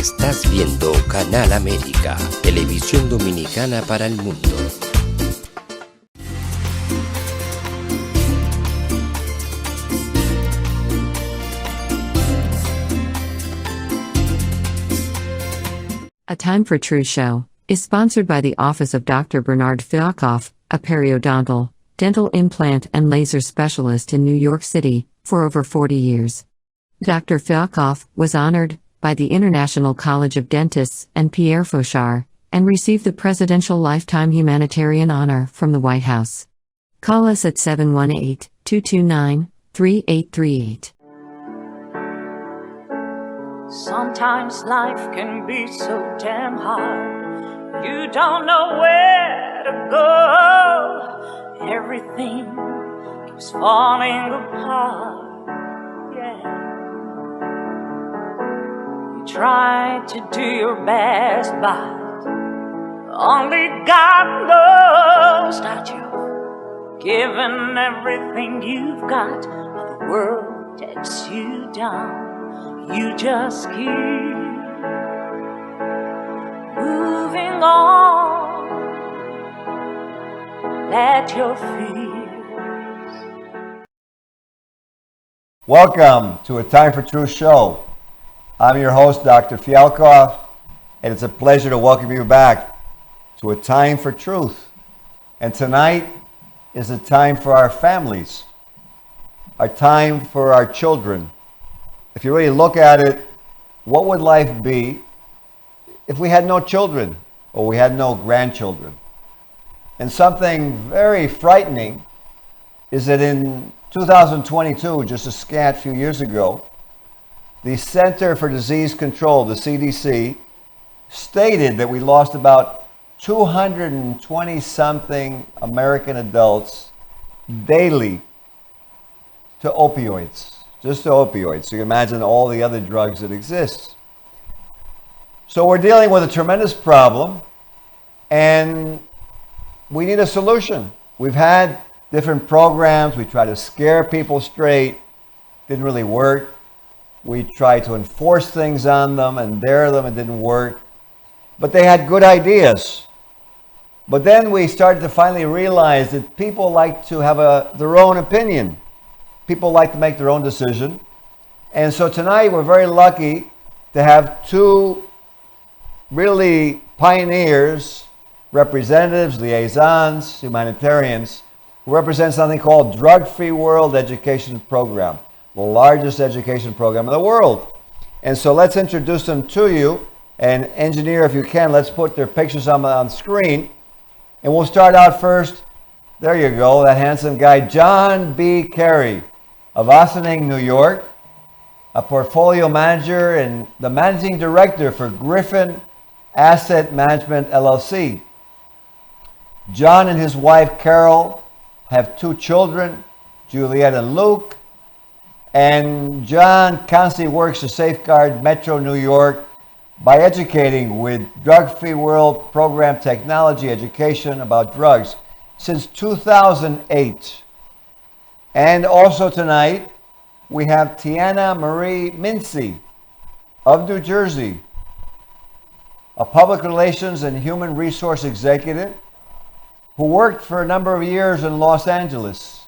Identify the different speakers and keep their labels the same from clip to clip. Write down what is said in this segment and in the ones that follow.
Speaker 1: Estás viendo Canal América, televisión dominicana para el mundo.
Speaker 2: A Time for Truth show is sponsored by the Office of Dr. Bernard Fialkoff, a periodontal, dental implant and laser specialist in New York City, for over 40 years. Dr. Fialkoff was honored by the International College of Dentists and Pierre Fauchard, and received the Presidential Lifetime Humanitarian Honor from the White House. Call us at 718-229-3838.
Speaker 3: Sometimes life can be so damn hard. You don't know where to go. Everything keeps falling apart. Yeah. You try to do your best, but only God knows that you've given everything you've got, but the world takes you down. You just keep moving on. Let your fears.
Speaker 4: Welcome to A Time for Truth show. I'm your host, Dr. Fialkoff, and it's a pleasure to welcome you back to A Time for Truth. And tonight is a time for our families, a time for our children. If you really look at it, what would life be if we had no children or we had no grandchildren? And something very frightening is that in 2022, just a scant few years ago, the Center for Disease Control, the CDC, stated that we lost about 220-something American adults daily to opioids. Just to opioids. So you can imagine all the other drugs that exist. So we're dealing with a tremendous problem, and we need a solution. We've had different programs. We tried to scare people straight. Didn't really work. We tried to enforce things on them and dare them. It didn't work. But they had good ideas. But then we started to finally realize that people like to have their own opinion. People like to make their own decision. And so tonight we're very lucky to have two really pioneers, representatives, liaisons, humanitarians, who represent something called Drug-Free World Education Program, the largest education program in the world. And so let's introduce them to you. And engineer, if you can, let's put their pictures on screen. And we'll start out first. There you go, that handsome guy, John B. Carey of Ossining, New York, a portfolio manager and the managing director for Griffin Asset Management, LLC. John and his wife, Carol, have two children, Juliet and Luke. And John constantly works to safeguard Metro New York by educating with Drug-Free World Program technology education about drugs since 2008. And also tonight, we have Tiana Marie Mincey of New Jersey, a public relations and human resource executive who worked for a number of years in Los Angeles,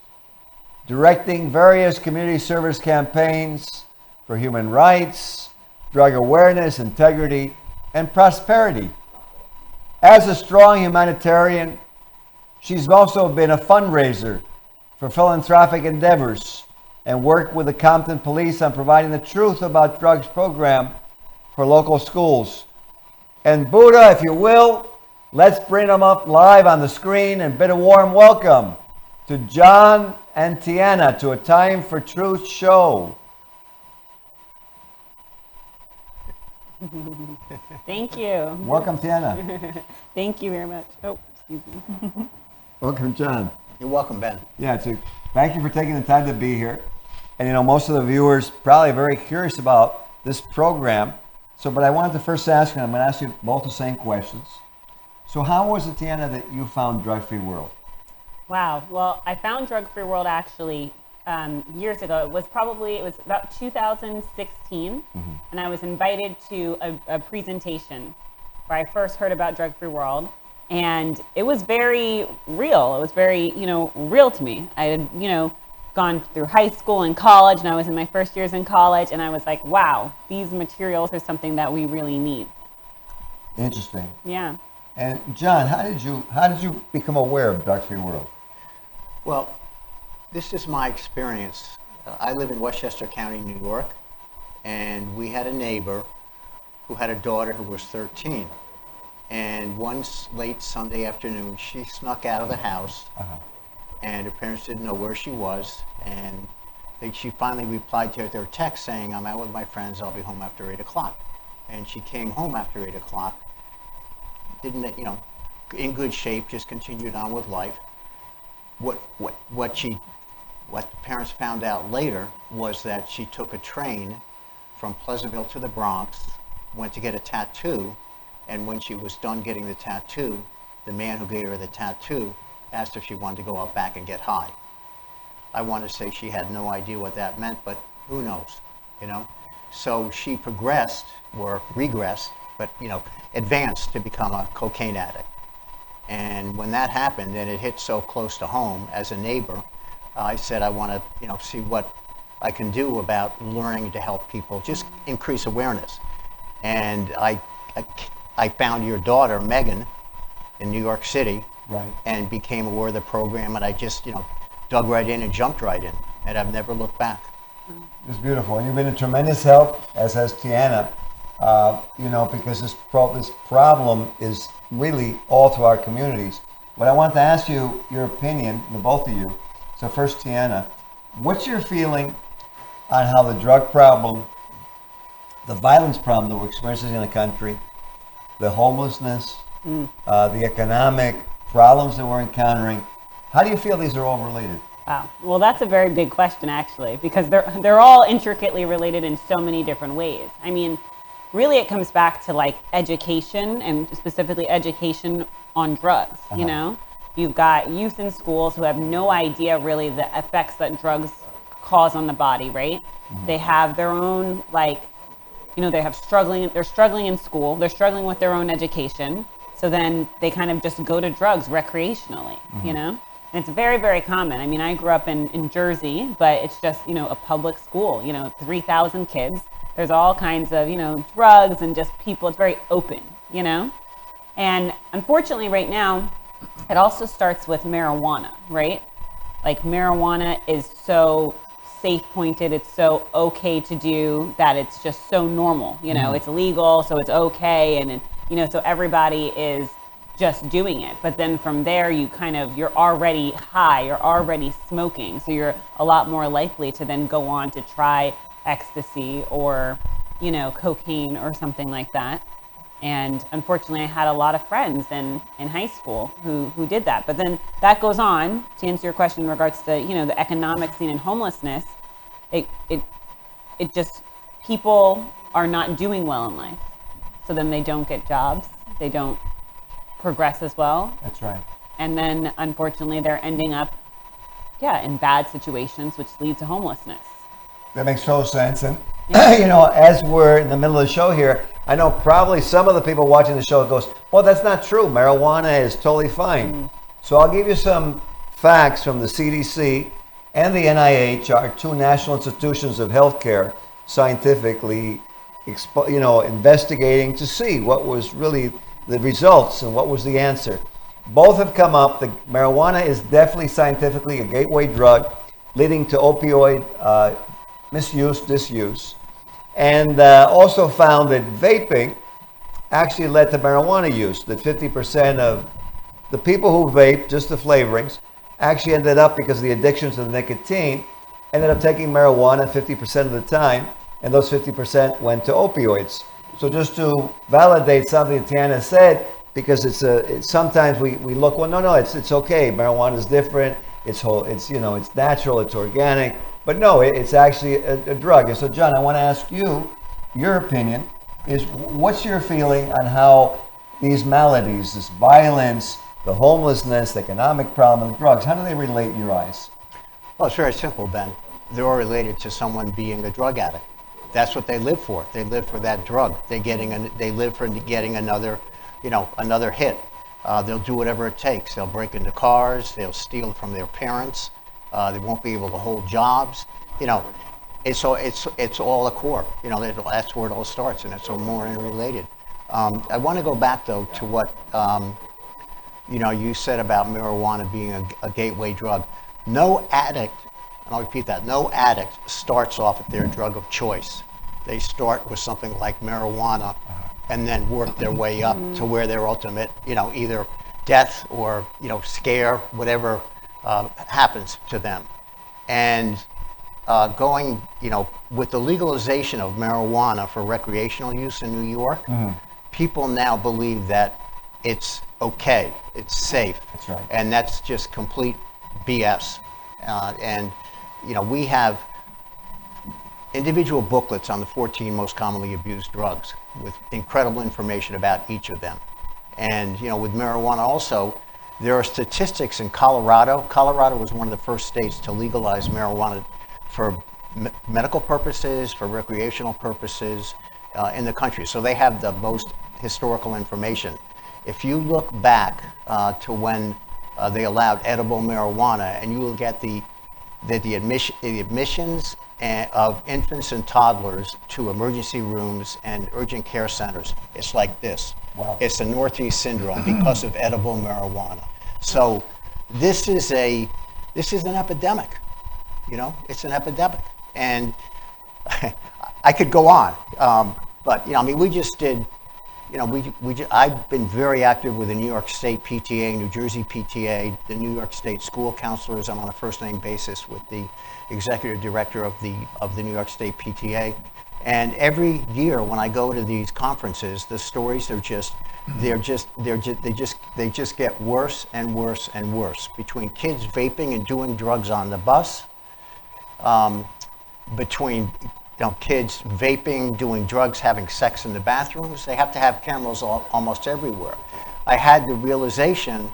Speaker 4: directing various community service campaigns for human rights, drug awareness, integrity, and prosperity. As a strong humanitarian, she's also been a fundraiser for philanthropic endeavors and worked with the Compton Police on providing the Truth About Drugs program for local schools. And Buddha, if you will, let's bring them up live on the screen and bid a warm welcome to John and Tiana to A Time for Truth show.
Speaker 5: Thank you.
Speaker 4: Welcome, Tiana.
Speaker 5: Thank you very much. Oh, excuse me.
Speaker 4: Welcome, John.
Speaker 6: You're welcome, Ben.
Speaker 4: Yeah, thank you for taking the time to be here. And you know, most of the viewers probably very curious about this program. But I wanted to first ask, and I'm going to ask you both the same questions. So how was it, Tiana, that you found Drug-Free World?
Speaker 5: Wow. Well, I found Drug-Free World actually years ago. It was about 2016, and I was invited to a presentation where I first heard about Drug Free World, and it was very real. It was very, real to me. I had, gone through high school and college, and I was in my first years in college, and I was like, wow, these materials are something that we really need.
Speaker 4: Interesting.
Speaker 5: Yeah.
Speaker 4: And John, how did you become aware of Drug Free World?
Speaker 6: Well, this is my experience. I live in Westchester County, New York, and we had a neighbor who had a daughter who was 13. And one late Sunday afternoon, she snuck out of the house, and her parents didn't know where she was. And she finally replied to their text saying, "I'm out with my friends, I'll be home after 8 o'clock. And she came home after 8 o'clock, didn't, in good shape, just continued on with life. What the parents found out later was that she took a train from Pleasantville to the Bronx, went to get a tattoo, and when she was done getting the tattoo, the man who gave her the tattoo asked if she wanted to go out back and get high. I want to say she had no idea what that meant, but who knows, So she progressed, or regressed, but advanced to become a cocaine addict. And when that happened, and it hit so close to home, as a neighbor, I said I want to see what I can do about learning to help people, just increase awareness. And I found your daughter Megan in New York City,
Speaker 4: Right.
Speaker 6: and became aware of the program, and I just dug right in and jumped right in, and I've never looked back.
Speaker 4: It's beautiful, and you've been a tremendous help, as has Tiana. Because this problem is really all through our communities. But I want to ask you your opinion, the both of you. So first, Tiana, what's your feeling on how the drug problem, the violence problem that we're experiencing in the country, the homelessness, the economic problems that we're encountering, how do you feel these are all related?
Speaker 5: Wow. Well, that's a very big question, actually, because they're all intricately related in so many different ways. I mean, really, it comes back to like education, and specifically education on drugs. You've got youth in schools who have no idea really the effects that drugs cause on the body, right? They have their own they're struggling in school, they're struggling with their own education, so then they kind of just go to drugs recreationally, and it's very, very common. I mean, I grew up in Jersey, but it's just a public school, 3,000 kids. There's all kinds of, drugs and just people. It's very open, And unfortunately right now, it also starts with marijuana, right? Like marijuana is so safe pointed, it's so okay to do that it's just so normal, it's legal, so it's okay. And, so everybody is just doing it. But then from there, you're already high, you're already smoking. So you're a lot more likely to then go on to try ecstasy or cocaine or something like that. And unfortunately, I had a lot of friends in high school who did that. But then that goes on to answer your question in regards to the economic scene and homelessness. It just, people are not doing well in life, so then they don't get jobs, they don't progress as well.
Speaker 4: That's right.
Speaker 5: And then unfortunately, they're ending up in bad situations, which lead to homelessness.
Speaker 4: That makes total sense. And, as we're in the middle of the show here, I know probably some of the people watching the show goes, well, that's not true. Marijuana is totally fine. So I'll give you some facts from the CDC and the NIH, our two national institutions of healthcare, scientifically, investigating to see what was really the results and what was the answer. Both have come up. The marijuana is definitely scientifically a gateway drug, leading to opioid misuse, disuse, and also found that vaping actually led to marijuana use, that 50% of the people who vape, just the flavorings, actually ended up, because of the addiction to the nicotine, ended up taking marijuana 50% of the time, and those 50% went to opioids. So just to validate something Tiana said, because it's sometimes we look, well, no, it's okay. Marijuana is different. It's natural. It's organic. But no, it's actually a drug. And so, John, I want to ask you, your opinion is, what's your feeling on how these maladies, this violence, the homelessness, the economic problem, and the drugs, how do they relate in your eyes?
Speaker 6: Well, it's very simple, Ben. They're all related to someone being a drug addict. That's what they live for. They live for that drug. They live for getting another, another hit. They'll do whatever it takes. They'll break into cars. They'll steal from their parents. They won't be able to hold jobs. It's all a core. That's where it all starts, and it's all more interrelated. I want to go back though to what you said about marijuana being a gateway drug. No addict, and I'll repeat that, no addict starts off at their drug of choice. They start with something like marijuana and then work their way up to where their ultimate, either death or, scare, whatever happens to them. And going, with the legalization of marijuana for recreational use in New York, people now believe that it's okay, it's safe.
Speaker 4: That's right.
Speaker 6: And that's just complete BS. We have individual booklets on the 14 most commonly abused drugs with incredible information about each of them. And, with marijuana also, there are statistics in Colorado. Colorado was one of the first states to legalize marijuana for medical purposes, for recreational purposes in the country. So they have the most historical information. If you look back to when they allowed edible marijuana, and you look at the admissions of infants and toddlers to emergency rooms and urgent care centers, it's like this.
Speaker 4: Wow.
Speaker 6: It's the Northeast Syndrome because of edible marijuana. So this is an epidemic. It's an epidemic, and I could go on, but we just did. I've been very active with the New York State PTA, New Jersey PTA, the New York State school counselors. I'm on a first name basis with the executive director of the New York State PTA. And every year when I go to these conferences, the stories they just get worse and worse and worse. Between kids vaping and doing drugs on the bus, between kids vaping, doing drugs, having sex in the bathrooms. They have to have cameras almost everywhere. I had the realization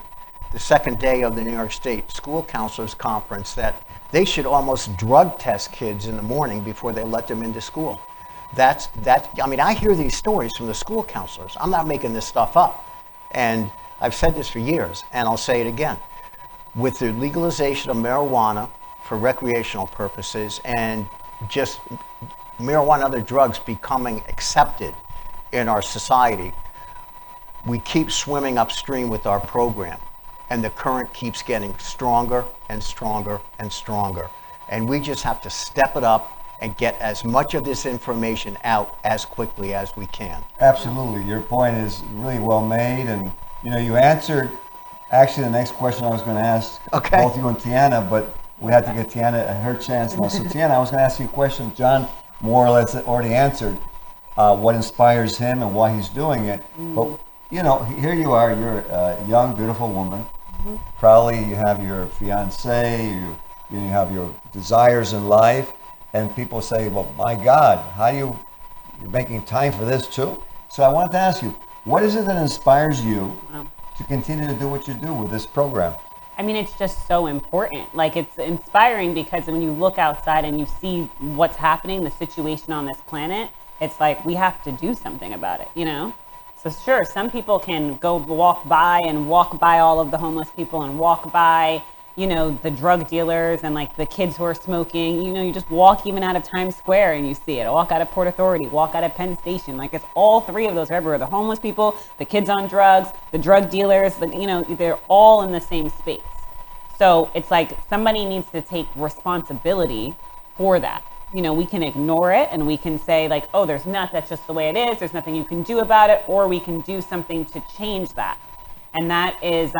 Speaker 6: the second day of the New York State School Counselors Conference that they should almost drug test kids in the morning before they let them into school. I hear these stories from the school counselors. I'm not making this stuff up. And I've said this for years, and I'll say it again. With the legalization of marijuana for recreational purposes and just marijuana and other drugs becoming accepted in our society, we keep swimming upstream with our program, and the current keeps getting stronger and stronger and stronger. And we just have to step it up and get as much of this information out as quickly as we can.
Speaker 4: Absolutely. Your point is really well made, and you answered actually the next question I was going to ask both you and Tiana, but we had to get Tiana her chance now. So Tiana, I was going to ask you a question. John more or less already answered what inspires him and why he's doing it. But here you are, you're a young, beautiful woman. Probably you have your fiance, you have your desires in life, and people say, well, my God, you're making time for this too? So I wanted to ask you, what is it that inspires you to continue to do what you do with this program?
Speaker 5: It's just so important. It's inspiring because when you look outside and you see what's happening, the situation on this planet, it's like we have to do something about it, So sure, some people can go walk by all of the homeless people and walk by, the drug dealers and the kids who are smoking. You just walk even out of Times Square and you see it. Walk out of Port Authority, walk out of Penn Station. It's all three of those everywhere. The homeless people, the kids on drugs, the drug dealers, they're all in the same space. So it's like somebody needs to take responsibility for that. We can ignore it and we can say oh, that's just the way it is. There's nothing you can do about it, or we can do something to change that. And that is,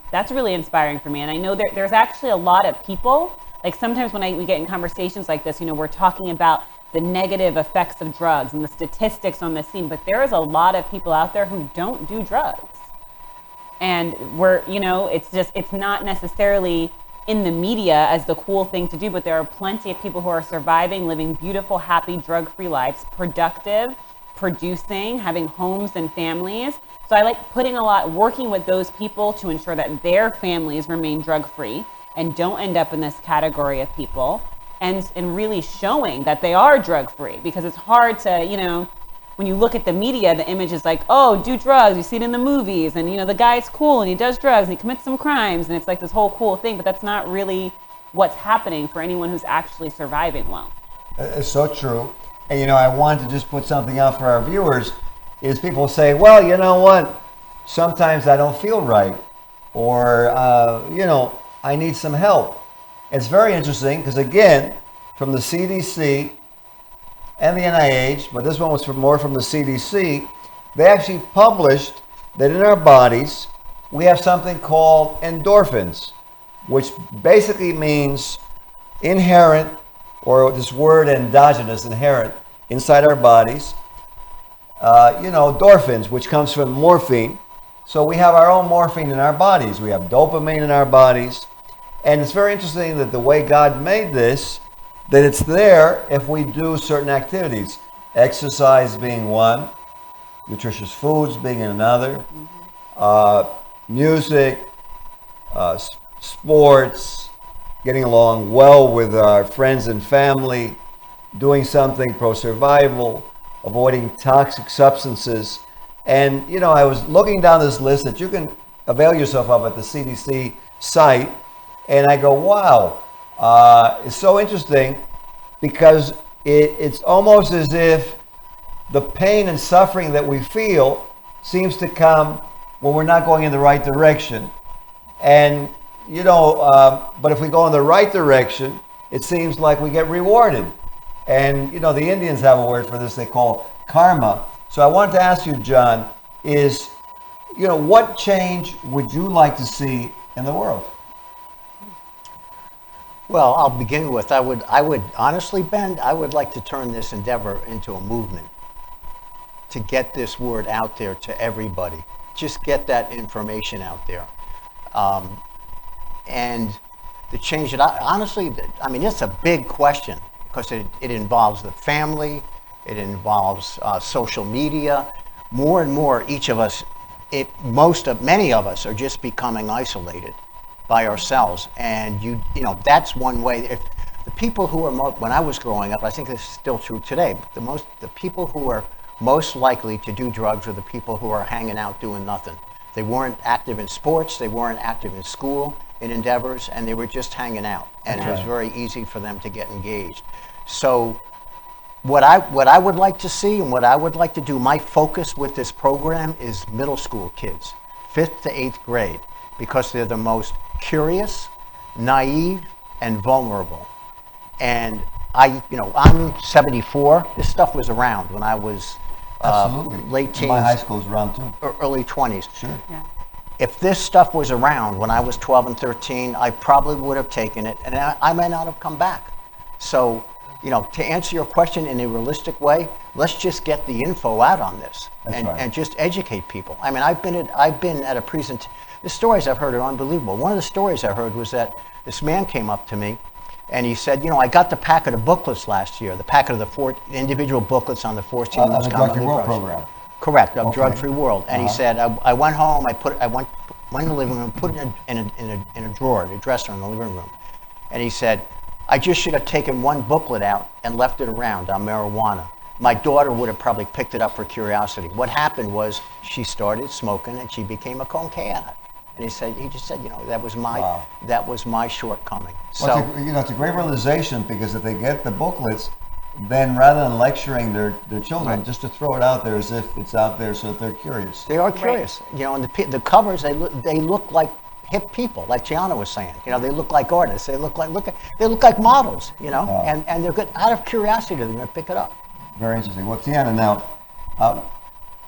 Speaker 5: that's really inspiring for me. And I know there's actually a lot of people, sometimes when we get in conversations like this, we're talking about the negative effects of drugs and the statistics on the scene, but there is a lot of people out there who don't do drugs. And it's not necessarily in the media as the cool thing to do, but there are plenty of people who are surviving, living beautiful, happy, drug-free lives, productive, producing, having homes and families. So I like working with those people to ensure that their families remain drug-free. and don't end up in this category of people, and really showing that they are drug free, because it's hard to, you know, when you look at the media, the image is like, oh, do drugs, you see it in the movies, and you know, the guy's cool and he does drugs and he commits some crimes, and it's like this whole cool thing, but that's not really what's happening for anyone who's actually surviving well.
Speaker 4: It's so true. And you know, I wanted to just put something out for our viewers, is people say, well, you know what, sometimes I don't feel right, or you know, I need some help. It's very interesting because, again, from the CDC and the NIH, but this one was more from the CDC, they actually published that in our bodies we have something called endorphins, which basically means inherent, or this word endogenous, inherent, inside our bodies. You know, endorphins, which comes from morphine. So we have our own morphine in our bodies. We have dopamine in our bodies. And it's very interesting that the way God made this, that it's there if we do certain activities. Exercise being one, nutritious foods being another, music, sports, getting along well with our friends and family, doing something pro-survival, avoiding toxic substances. And, you know, I was looking down this list that you can avail yourself of at the CDC site, and I go, wow, it's so interesting, because it's almost as if the pain and suffering that we feel seems to come when we're not going in the right direction. And, you know, but if we go in the right direction, it seems like we get rewarded. And, you know, the Indians have a word for this they call karma. So I wanted to ask you, John, is, you know, what change would you like to see in the world?
Speaker 6: Well, I'll begin with, I would honestly, Ben, I would like to turn this endeavor into a movement to get this word out there to everybody. Just get that information out there. And the change that honestly, I mean, it's a big question, because it involves the family, it involves social media. More and more, each of us, many of us are just becoming isolated by ourselves. And you know, that's one way. If the people who are when I was growing up, I think this is still true today, the people who are most likely to do drugs are the people who are hanging out doing nothing. They weren't active in sports, they weren't active in school, in endeavors, and they were just hanging out. And it was very easy for them to get engaged. So what I would like to see, and what I would like to do, my focus with this program is middle school kids, 5th to 8th grade, because they're the most curious, naive, and vulnerable. And I'm 74. This stuff was around when I was late teens.
Speaker 4: My high school was around too.
Speaker 6: Or early 20s.
Speaker 4: Sure.
Speaker 5: Yeah.
Speaker 6: If this stuff was around when I was 12 and 13, I probably would have taken it, and I may not have come back. So, you know, to answer your question in a realistic way, let's just get the info out on this and just educate people. I mean, I've been at a the stories I've heard are unbelievable. One of the stories I heard was that this man came up to me and he said, you know, I got the packet of booklets last year, the packet of the individual booklets on the 14 most commonly
Speaker 4: Drug-Free World program.
Speaker 6: Correct, of Drug-Free World. And he said, I went home, I went in the living room, put it in a drawer, a dresser in the living room. And he said, I just should have taken one booklet out and left it around on marijuana. My daughter would have probably picked it up for curiosity. What happened was she started smoking and she became a cocaine addict. And he just said, you know, that was my shortcoming.
Speaker 4: Well, it's a great realization, because if they get the booklets, then rather than lecturing their children, just to throw it out there as if it's out there so that they're curious.
Speaker 6: They are curious. Right. You know, and the covers, they look like hip people, like Tiana was saying. You know, they look like artists. They look like models, you know, and they're good. Out of curiosity, they're going to pick it up.
Speaker 4: Very interesting. Well, Tiana, now,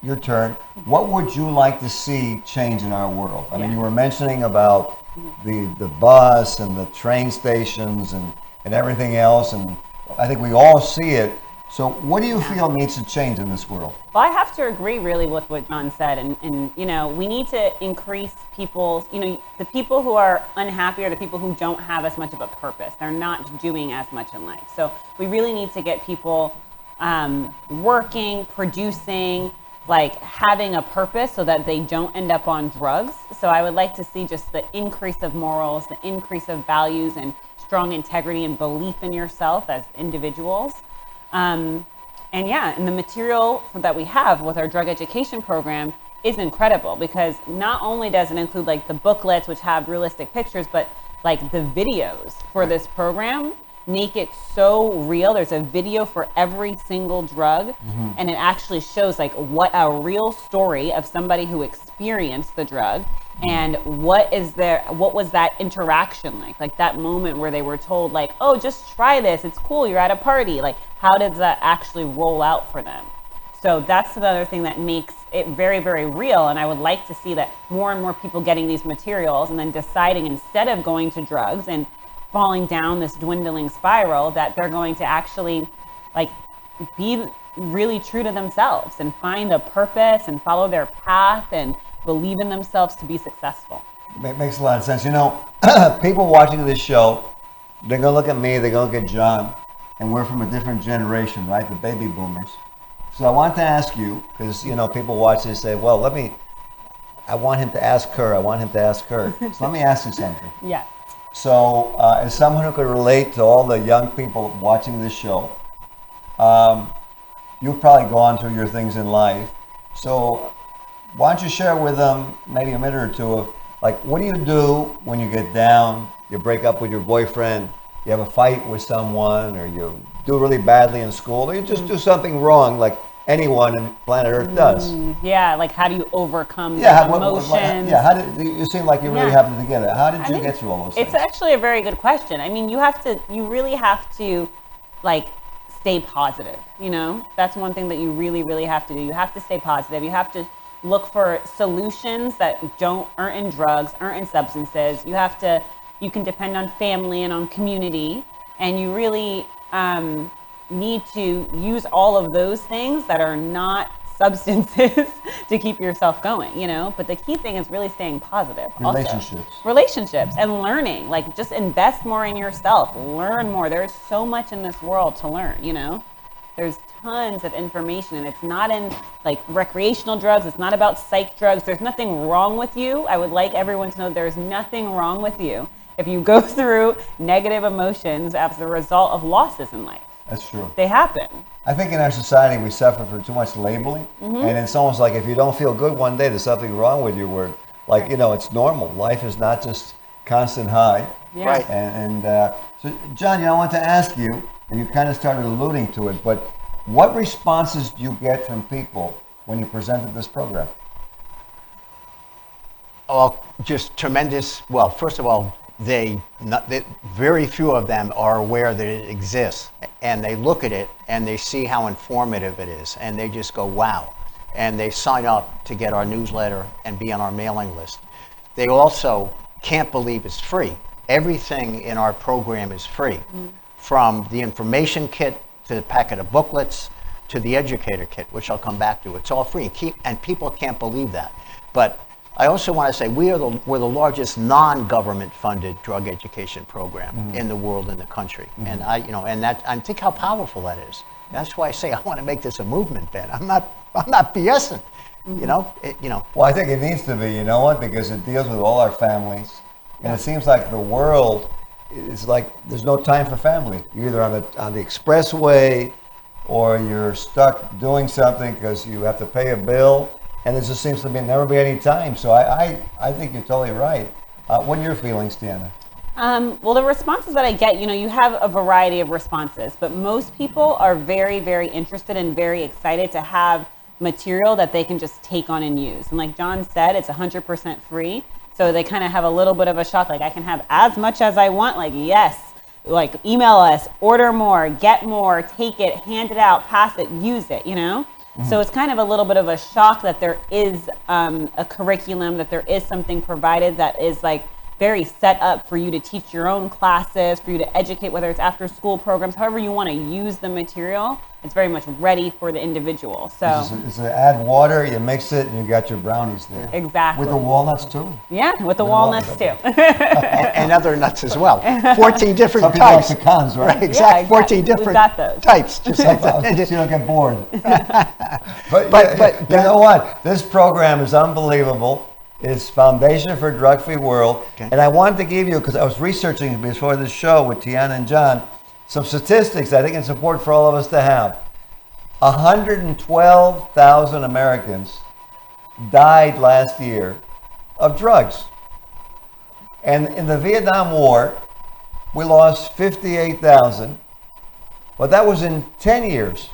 Speaker 4: your turn. What would you like to see change in our world? I mean, you were mentioning about the bus and the train stations and everything else, and I think we all see it. So what do you feel needs to change in this world?
Speaker 5: Well, I have to agree really with what John said. And you know, we need to increase people's, you know, the people who are unhappy are the people who don't have as much of a purpose. They're not doing as much in life. So we really need to get people working, producing, like having a purpose so that they don't end up on drugs. So I would like to see just the increase of morals, the increase of values and strong integrity and belief in yourself as individuals. And the material that we have with our drug education program is incredible, because not only does it include like the booklets, which have realistic pictures, but like the videos for this program make it so real. There's a video for every single drug, and it actually shows like what a real story of somebody who experienced the drug, and what was that interaction like that moment where they were told like, oh, just try this, it's cool, you're at a party, like how does that actually roll out for them? So that's another thing that makes it very, very real. And I would like to see that more and more people getting these materials and then deciding, instead of going to drugs and falling down this dwindling spiral, that they're going to actually like be really true to themselves and find a purpose and follow their path and believe in themselves to be successful.
Speaker 4: It makes a lot of sense. You know, people watching this show, they're going to look at me, they're going to look at John, and we're from a different generation, right? The baby boomers. So I want to ask you, because, you know, people watch this and say, well, I want him to ask her. So let me ask you something.
Speaker 5: Yeah.
Speaker 4: So as someone who could relate to all the young people watching this show, you've probably gone through your things in life. So why don't you share with them maybe a minute or two of, like, what do you do when you get down, you break up with your boyfriend, you have a fight with someone, or you do really badly in school, or you just do something wrong like anyone on planet Earth does?
Speaker 5: Yeah, like how do you overcome emotions?
Speaker 4: How did you seem like you really have it together? How did you get through all those things?
Speaker 5: It's actually a very good question. I mean, you really have to like stay positive, you know? That's one thing that you really, really have to do. You have to stay positive. You have to look for solutions that aren't in drugs, aren't in substances. You can depend on family and on community, and you really need to use all of those things that are not substances to keep yourself going, you know? But the key thing is really staying positive. Relationships and learning, like just invest more in yourself, learn more. There's so much in this world to learn, you know? There's tons of information, and it's not in like recreational drugs. It's not about psych drugs. There's nothing wrong with you. I would like everyone to know there's nothing wrong with you if you go through negative emotions as the result of losses in life.
Speaker 4: That's true.
Speaker 5: They happen.
Speaker 4: I think in our society we suffer from too much labeling, and it's almost like if you don't feel good one day, there's something wrong with you. Where, like, you know, it's normal. Life is not just constant high.
Speaker 5: Yeah.
Speaker 6: Right.
Speaker 4: So, John, I want to ask you, and you kind of started alluding to it, but what responses do you get from people when you presented this program?
Speaker 6: Oh, just tremendous. Well, first of all, very few of them are aware that it exists, and they look at it and they see how informative it is, and they just go, wow, and they sign up to get our newsletter and be on our mailing list. They also can't believe it's free. Everything in our program is free, from the information kit to the packet of booklets to the educator kit, which I'll come back to. It's all free, and people can't believe that. But I also want to say we're the largest non-government funded drug education program in the world, in the country, and I think how powerful that is. That's why I say I want to make this a movement, Ben. I'm not BSing, you know.
Speaker 4: Well, I think it needs to be. You know what? Because it deals with all our families, and it seems like the world is like there's no time for family. You're either on the expressway, or you're stuck doing something because you have to pay a bill. And there just seems to never be any time. So I think you're totally right. What are your feelings, Tiana?
Speaker 5: Well, the responses that I get, you know, you have a variety of responses, but most people are very, very interested and very excited to have material that they can just take on and use. And like John said, it's 100% free. So they kind of have a little bit of a shock, like I can have as much as I want. Like, yes, like email us, order more, get more, take it, hand it out, pass it, use it, you know? So it's kind of a little bit of a shock that there is a curriculum, that there is something provided that is like very set up for you to teach your own classes, for you to educate, whether it's after school programs, however you want to use the material. It's very much ready for the individual. So
Speaker 4: it's a add water, you mix it, and you got your brownies there.
Speaker 5: Exactly.
Speaker 4: With the walnuts too.
Speaker 5: Yeah, with the walnuts too.
Speaker 6: And other nuts as well. 14 different
Speaker 4: Some people
Speaker 6: types.
Speaker 4: like pecans, right?
Speaker 6: Right, exactly. 14
Speaker 5: We've
Speaker 6: different
Speaker 5: got those.
Speaker 6: types. Just like
Speaker 4: So
Speaker 6: that.
Speaker 4: you don't get bored. but you know what? This program is unbelievable. It's Foundation for a Drug-Free World.
Speaker 6: Okay.
Speaker 4: And I wanted to give you, because I was researching before this show with Tiana and John, some statistics I think it's important for all of us to have. 112,000 Americans died last year of drugs. And in the Vietnam War, we lost 58,000. But that was in 10 years.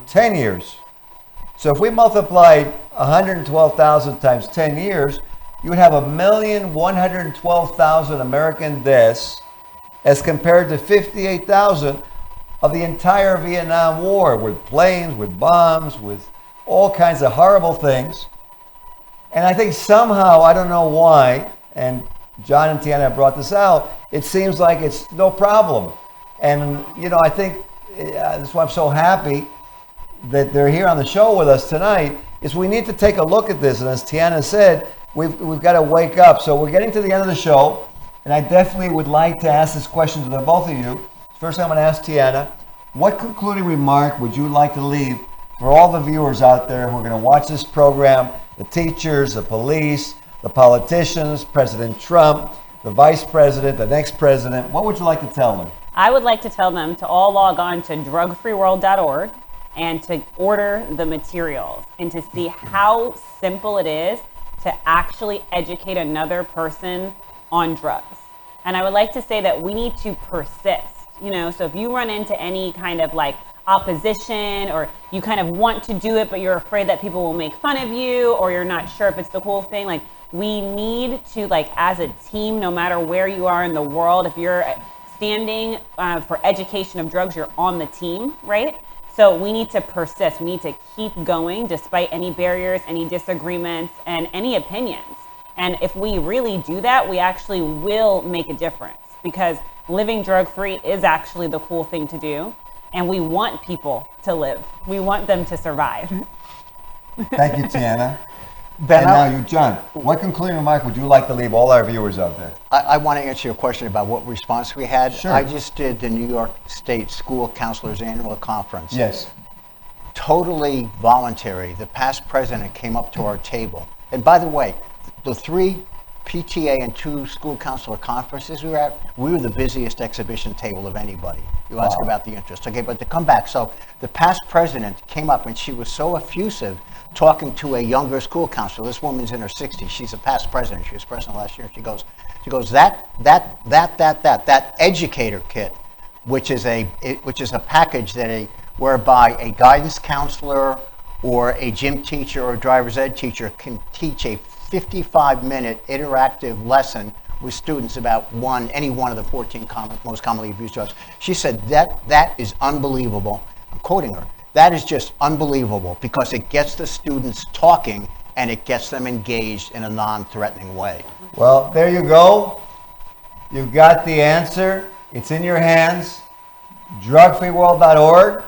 Speaker 4: 10 years. So if we multiplied 112,000 times 10 years, you would have 1,112,000 American deaths as compared to 58,000 of the entire Vietnam War, with planes, with bombs, with all kinds of horrible things. And I think somehow, I don't know why, and John and Tiana brought this out, it seems like it's no problem. And, you know, I think that's why I'm so happy that they're here on the show with us tonight, is we need to take a look at this. And as Tiana said, we've got to wake up. So we're getting to the end of the show, and I definitely would like to ask this question to the both of you. First, I'm going to ask Tiana, what concluding remark would you like to leave for all the viewers out there who are going to watch this program, the teachers, the police, the politicians, President Trump, the vice president, the next president? What would you like to tell them?
Speaker 5: I would like to tell them to all log on to drugfreeworld.org and to order the materials and to see how simple it is to actually educate another person on drugs. And I would like to say that we need to persist. You know, so if you run into any kind of like opposition, or you kind of want to do it, but you're afraid that people will make fun of you, or you're not sure if it's the cool thing, like we need to, like as a team, no matter where you are in the world, if you're standing for education of drugs, you're on the team, right? So we need to persist. We need to keep going despite any barriers, any disagreements, and any opinions. And if we really do that, we actually will make a difference, because living drug-free is actually the cool thing to do. And we want people to live. We want them to survive.
Speaker 4: Thank you, Tiana.
Speaker 6: Ben,
Speaker 4: and now you, John, what concluding remark would you like to leave all our viewers out there?
Speaker 6: I want to answer your question about what response we had.
Speaker 4: Sure.
Speaker 6: I just did the New York State School Counselors Annual Conference.
Speaker 4: Yes.
Speaker 6: Totally voluntary. The past president came up to our table. And by the way, the 3 PTA and 2 school counselor conferences we were at, we were the busiest exhibition table of anybody. You ask about the interest. Okay, but to come back, so the past president came up and she was so effusive talking to a younger school counselor. This woman's in her 60s. She's a past president. She was president last year. She goes, that educator kit, which is a package whereby a guidance counselor or a gym teacher or a driver's ed teacher can teach a 55-minute interactive lesson with students about any one of the 14 most commonly abused drugs. She said that is unbelievable. I'm quoting her. That is just unbelievable, because it gets the students talking and it gets them engaged in a non-threatening way.
Speaker 4: Well, there you go. You got the answer. It's in your hands. Drugfreeworld.org.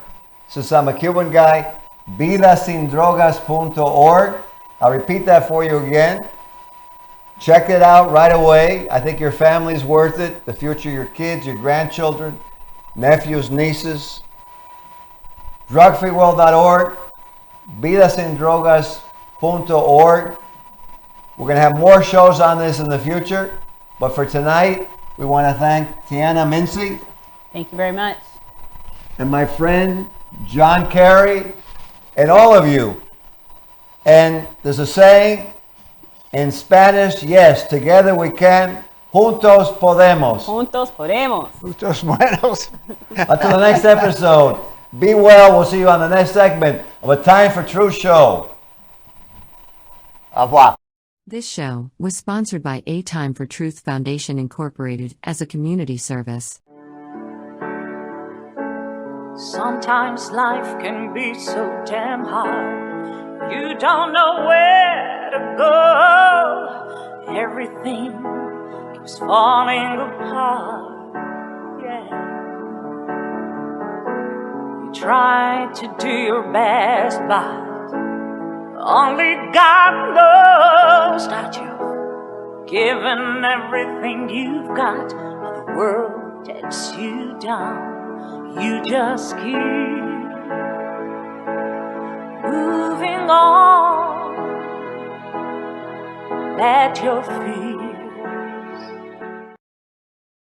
Speaker 4: Since I'm a Cuban guy, vidasindrogas.org. I'll repeat that for you again. Check it out right away. I think your family's worth it. The future of your kids, your grandchildren, nephews, nieces. Drugfreeworld.org. vidasindrogas.org. We're going to have more shows on this in the future. But for tonight, we want to thank Tiana Mincey.
Speaker 5: Thank you very much.
Speaker 4: And my friend, John Carey, and all of you. And there's a saying in Spanish, yes, together we can, juntos podemos.
Speaker 5: Juntos podemos.
Speaker 6: Muchos buenos.
Speaker 4: Until the next episode, be well. We'll see you on the next segment of A Time for Truth show.
Speaker 6: Au revoir.
Speaker 2: This show was sponsored by A Time for Truth Foundation Incorporated as a community service.
Speaker 3: Sometimes life can be so damn hard. You don't know where to go. Everything keeps falling apart. Yeah. You try to do your best, but only God knows that you've given everything you've got, but the world takes you down. You just keep moving on. Let your feet